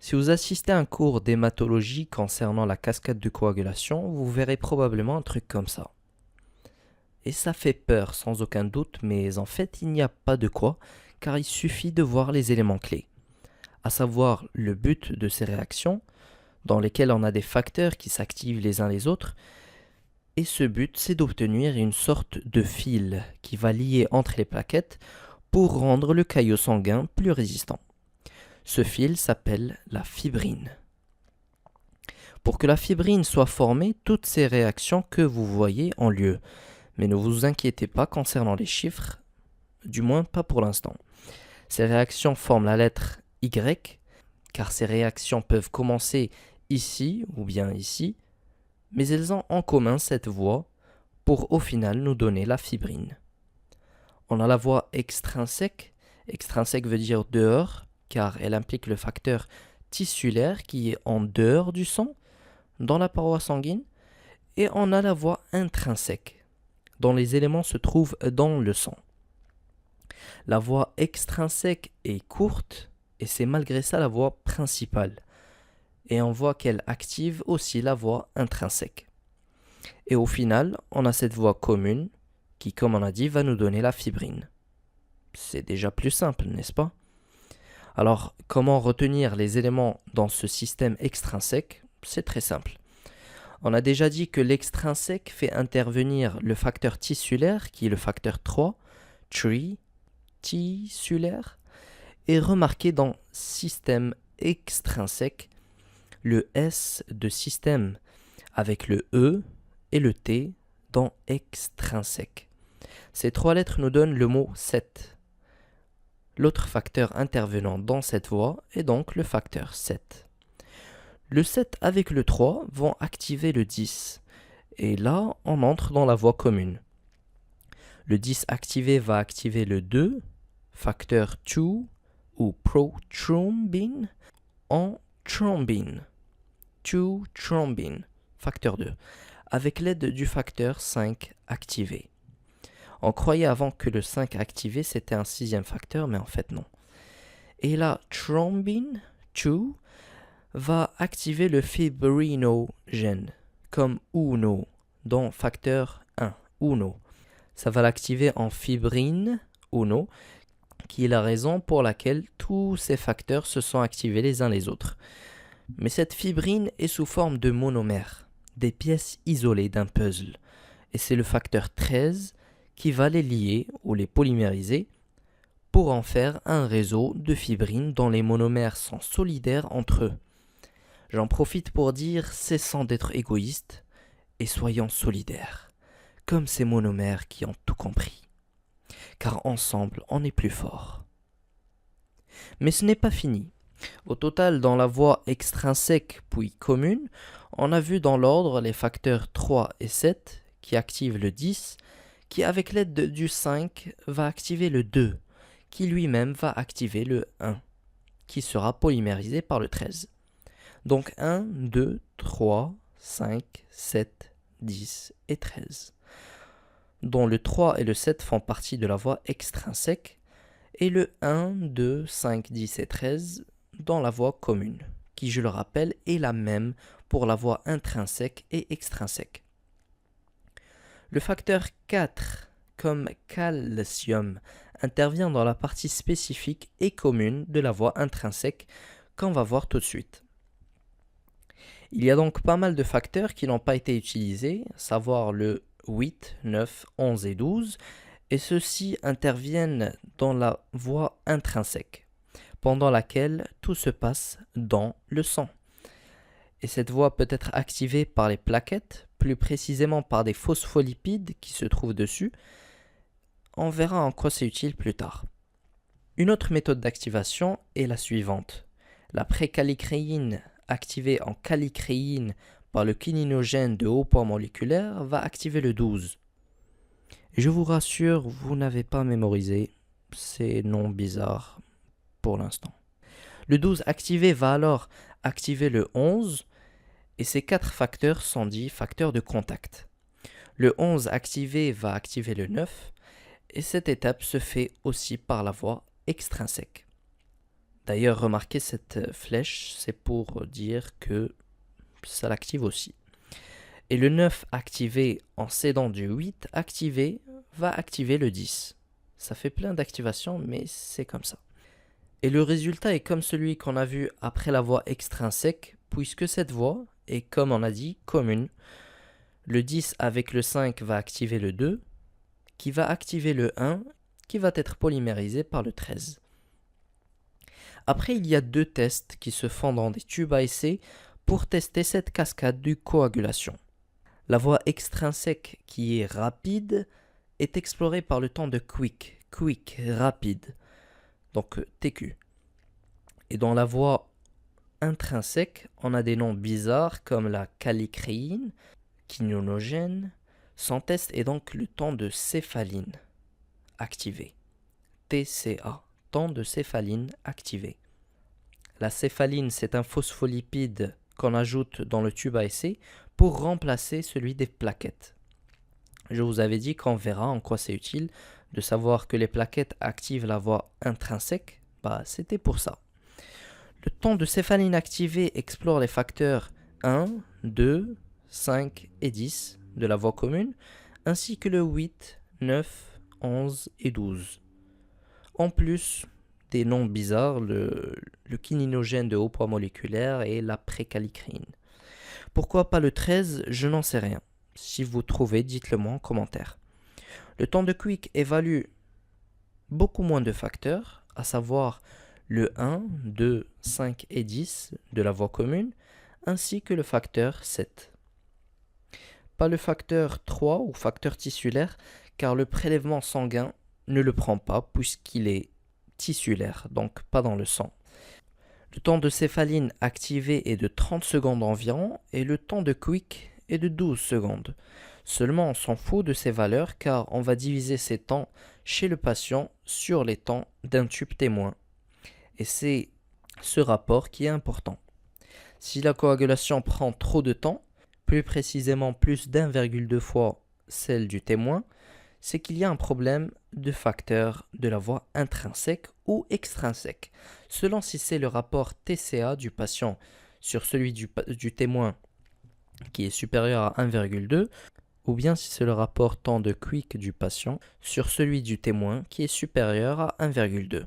Si vous assistez à un cours d'hématologie concernant la cascade de coagulation, vous verrez probablement un truc comme ça. Et ça fait peur sans aucun doute, mais en fait il n'y a pas de quoi, car il suffit de voir les éléments clés, à savoir le but de ces réactions, dans lesquelles on a des facteurs qui s'activent les uns les autres, et ce but c'est d'obtenir une sorte de fil qui va lier entre les plaquettes pour rendre le caillot sanguin plus résistant. Ce fil s'appelle la fibrine. Pour que la fibrine soit formée, toutes ces réactions que vous voyez ont lieu. Mais ne vous inquiétez pas concernant les chiffres, du moins pas pour l'instant. Ces réactions forment la lettre Y, car ces réactions peuvent commencer ici ou bien ici, mais elles ont en commun cette voie pour au final nous donner la fibrine. On a la voie extrinsèque. Extrinsèque veut dire dehors, car elle implique le facteur tissulaire qui est en dehors du sang, dans la paroi sanguine, et on a la voie intrinsèque, dont les éléments se trouvent dans le sang. La voie extrinsèque est courte, et c'est malgré ça la voie principale, et on voit qu'elle active aussi la voie intrinsèque. Et au final, on a cette voie commune, qui, comme on a dit, va nous donner la fibrine. C'est déjà plus simple, n'est-ce pas? Alors, comment retenir les éléments dans ce système extrinsèque? C'est très simple. On a déjà dit que l'extrinsèque fait intervenir le facteur tissulaire, qui est le facteur 3, tissulaire, et remarquez dans système extrinsèque le S de système avec le E et le T dans extrinsèque. Ces trois lettres nous donnent le mot 7. L'autre facteur intervenant dans cette voie est donc le facteur 7. Le 7 avec le 3 vont activer le 10. Et là, on entre dans la voie commune. Le 10 activé va activer le 2, facteur 2 ou prothrombine en thrombine. 2 thrombine, facteur 2, avec l'aide du facteur 5 activé. On croyait avant que le 5 activé c'était un sixième facteur, mais en fait non. Et la thrombine 2 va activer le fibrinogène, comme UNO, dans facteur 1, UNO. Ça va l'activer en fibrine, UNO, qui est la raison pour laquelle tous ces facteurs se sont activés les uns les autres. Mais cette fibrine est sous forme de monomères, des pièces isolées d'un puzzle. Et c'est le facteur 13 qui va les lier ou les polymériser pour en faire un réseau de fibrines dont les monomères sont solidaires entre eux. J'en profite pour dire cessons d'être égoïstes et soyons solidaires, comme ces monomères qui ont tout compris. Car ensemble, on est plus fort. Mais ce n'est pas fini. Au total, dans la voie extrinsèque puis commune, on a vu dans l'ordre les facteurs 3 et 7 qui activent le 10, qui avec l'aide du 5 va activer le 2, qui lui-même va activer le 1, qui sera polymérisé par le 13. Donc 1, 2, 3, 5, 7, 10 et 13, dont le 3 et le 7 font partie de la voie extrinsèque, et le 1, 2, 5, 10 et 13 dans la voie commune, qui, je le rappelle, est la même pour la voie intrinsèque et extrinsèque. Le facteur 4, comme calcium, intervient dans la partie spécifique et commune de la voie intrinsèque qu'on va voir tout de suite. Il y a donc pas mal de facteurs qui n'ont pas été utilisés, à savoir le 8, 9, 11 et 12, et ceux-ci interviennent dans la voie intrinsèque, pendant laquelle tout se passe dans le sang. Et cette voie peut être activée par les plaquettes, plus précisément par des phospholipides qui se trouvent dessus. On verra en quoi c'est utile plus tard. Une autre méthode d'activation est la suivante. La précalicréine activée en calicréine par le kininogène de haut poids moléculaire va activer le 12. Et je vous rassure, vous n'avez pas mémorisé ces noms bizarres pour l'instant. Le 12 activé va alors activer le 11, et ces quatre facteurs sont dits facteurs de contact. Le 11 activé va activer le 9, et cette étape se fait aussi par la voie extrinsèque. D'ailleurs, remarquez cette flèche, c'est pour dire que ça l'active aussi. Et le 9 activé en s'aidant du 8 activé va activer le 10. Ça fait plein d'activations, mais c'est comme ça. Et le résultat est comme celui qu'on a vu après la voie extrinsèque, puisque cette voie est, comme on a dit, commune. Le 10 avec le 5 va activer le 2, qui va activer le 1, qui va être polymérisé par le 13. Après, il y a deux tests qui se font dans des tubes à essai pour tester cette cascade de coagulation. La voie extrinsèque, qui est rapide, est explorée par le temps de quick, rapide, donc TQ. Et dans la voie intrinsèque, on a des noms bizarres comme la kallicréine, kinonogène. Son test est donc le temps de céphaline activé, TCA, temps de céphaline activé. La céphaline, c'est un phospholipide qu'on ajoute dans le tube à essai pour remplacer celui des plaquettes. Je vous avais dit qu'on verra en quoi c'est utile de savoir que les plaquettes activent la voie intrinsèque. C'était pour ça. Le temps de céphaline activé explore les facteurs 1, 2, 5 et 10 de la voie commune, ainsi que le 8, 9, 11 et 12. En plus des noms bizarres, le kininogène de haut poids moléculaire et la prékallicrine. Pourquoi pas le 13? Je n'en sais rien. Si vous trouvez, dites-le moi en commentaire. Le temps de quick évalue beaucoup moins de facteurs, à savoir le 1, 2, 5 et 10 de la voie commune, ainsi que le facteur 7. Pas le facteur 3 ou facteur tissulaire, car le prélèvement sanguin ne le prend pas puisqu'il est tissulaire, donc pas dans le sang. Le temps de céphaline activé est de 30 secondes environ et le temps de quick est de 12 secondes. Seulement on s'en fout de ces valeurs car on va diviser ces temps chez le patient sur les temps d'un tube témoin. Et c'est ce rapport qui est important. Si la coagulation prend trop de temps, plus précisément plus d'1,2 fois celle du témoin, c'est qu'il y a un problème de facteur de la voie intrinsèque ou extrinsèque, selon si c'est le rapport TCA du patient sur celui du témoin qui est supérieur à 1,2, ou bien si c'est le rapport temps de quick du patient sur celui du témoin qui est supérieur à 1,2.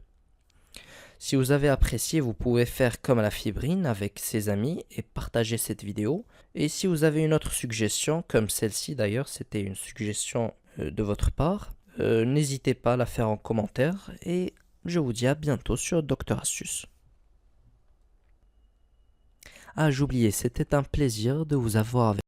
Si vous avez apprécié, vous pouvez faire comme la fibrine avec ses amis et partager cette vidéo. Et si vous avez une autre suggestion, comme celle-ci d'ailleurs, c'était une suggestion de votre part, n'hésitez pas à la faire en commentaire et je vous dis à bientôt sur Dr Astuce. Ah, j'oubliais, c'était un plaisir de vous avoir avec